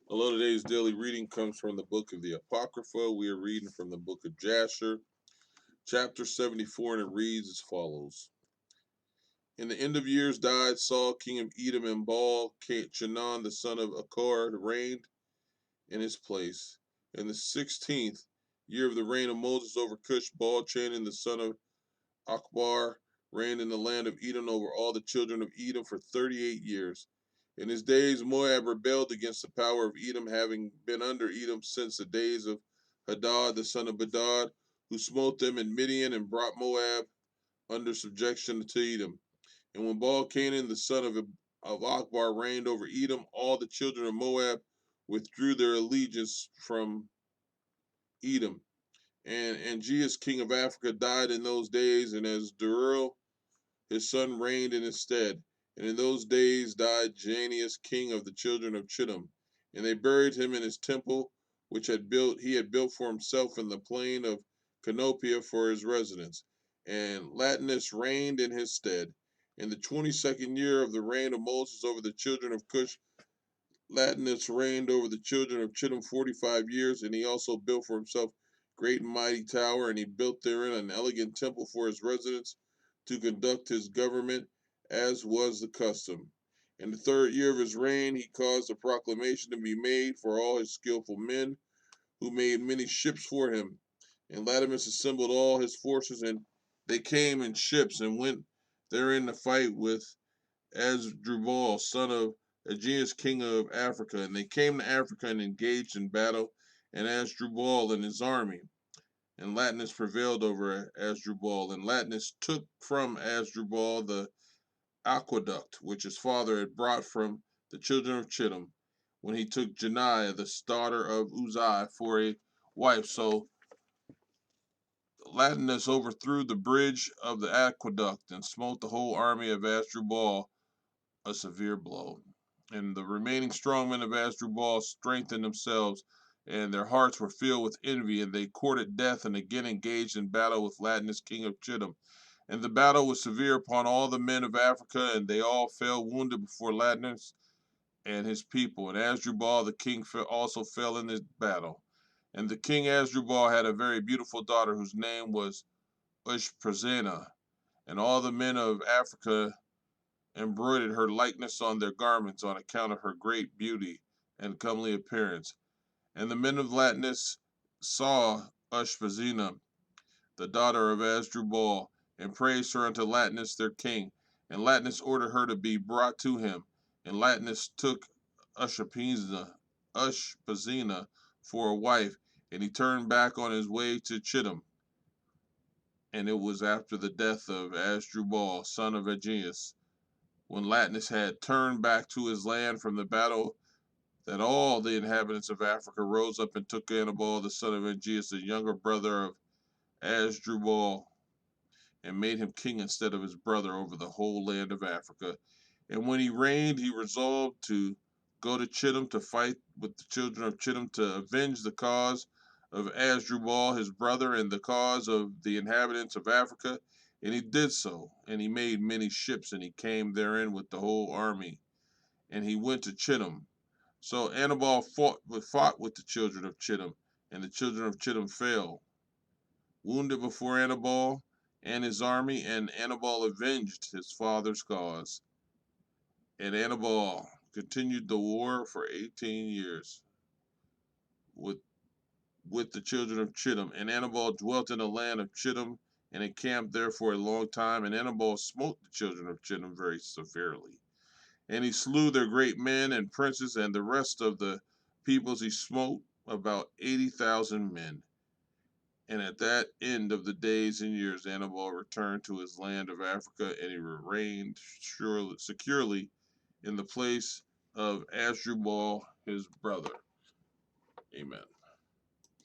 Hello, today's daily reading comes from the book of the Apocrypha. We are reading from the book of Jasher, chapter 74, and it reads as follows. In the end of years died Saul, king of Edom, and Baal, Chanaan, the son of Achor, reigned in his place. In the 16th year of the reign of Moses over Cush, Baal, Chanaan, the son of Akbar, reigned in the land of Edom over all the children of Edom for 38 years. In his days, Moab rebelled against the power of Edom, having been under Edom since the days of Hadad, the son of Bedad, who smote them in Midian and brought Moab under subjection to Edom. And when Baal Canaan, the son of Akbar, reigned over Edom, all the children of Moab withdrew their allegiance from Edom. And Angeas, king of Africa, died in those days, and as Dural, his son, reigned in his stead. And in those days died Janius, king of the children of Chittim. And they buried him in his temple, which he had built for himself in the plain of Canopia for his residence. And Latinus reigned in his stead. In the 22nd year of the reign of Moses over the children of Cush, Latinus reigned over the children of Chittim 45 years, and he also built for himself great and mighty tower, and he built therein an elegant temple for his residence to conduct his government, as was the custom. In the 3rd year of his reign, he caused a proclamation to be made for all his skillful men, who made many ships for him. And Latimus assembled all his forces, and they came in ships and went therein to fight with Asdrubal, son of Aegeus, king of Africa. And they came to Africa and engaged in battle, and Asdrubal and his army. And Latinus prevailed over Asdrubal. And Latinus took from Asdrubal the aqueduct which his father had brought from the children of Chittim, when he took Janiah, the daughter of Uzziah, for a wife. So Latinus overthrew the bridge of the aqueduct and smote the whole army of Asdrubal a severe blow. And the remaining strongmen of Asdrubal strengthened themselves, and their hearts were filled with envy, and they courted death and again engaged in battle with Latinus, king of Chittim. And the battle was severe upon all the men of Africa, and they all fell wounded before Latinus and his people. And Asdrubal the king also fell in this battle. And the king Asdrubal had a very beautiful daughter whose name was Ushprazena, and all the men of Africa embroidered her likeness on their garments on account of her great beauty and comely appearance. And the men of Latinus saw Ushpazena, the daughter of Asdrubal, and praised her unto Latinus their king. And Latinus ordered her to be brought to him. And Latinus took Ushpazena for a wife, and he turned back on his way to Chittim. And it was after the death of Asdrubal, son of Aegeus, when Latinus had turned back to his land from the battle, that all the inhabitants of Africa rose up and took Anibal, the son of Aegeus, the younger brother of Asdrubal, and made him king instead of his brother over the whole land of Africa. And when he reigned, he resolved to go to Chittim to fight with the children of Chittim to avenge the cause of Asdrubal, his brother, and the cause of the inhabitants of Africa. And he did so, and he made many ships, and he came therein with the whole army, and he went to Chittim. So Anibal fought with the children of Chittim, and the children of Chittim fell, wounded before Anibal and his army, and Anibal avenged his father's cause. And Anibal continued the war for 18 years with the children of Chittim. And Anibal dwelt in the land of Chittim and encamped there for a long time. And Anibal smote the children of Chittim very severely. And he slew their great men and princes, and the rest of the peoples he smote, about 80,000 men. And at that end of the days and years, Anibal returned to his land of Africa, and he reigned securely in the place of Asdrubal his brother. Amen.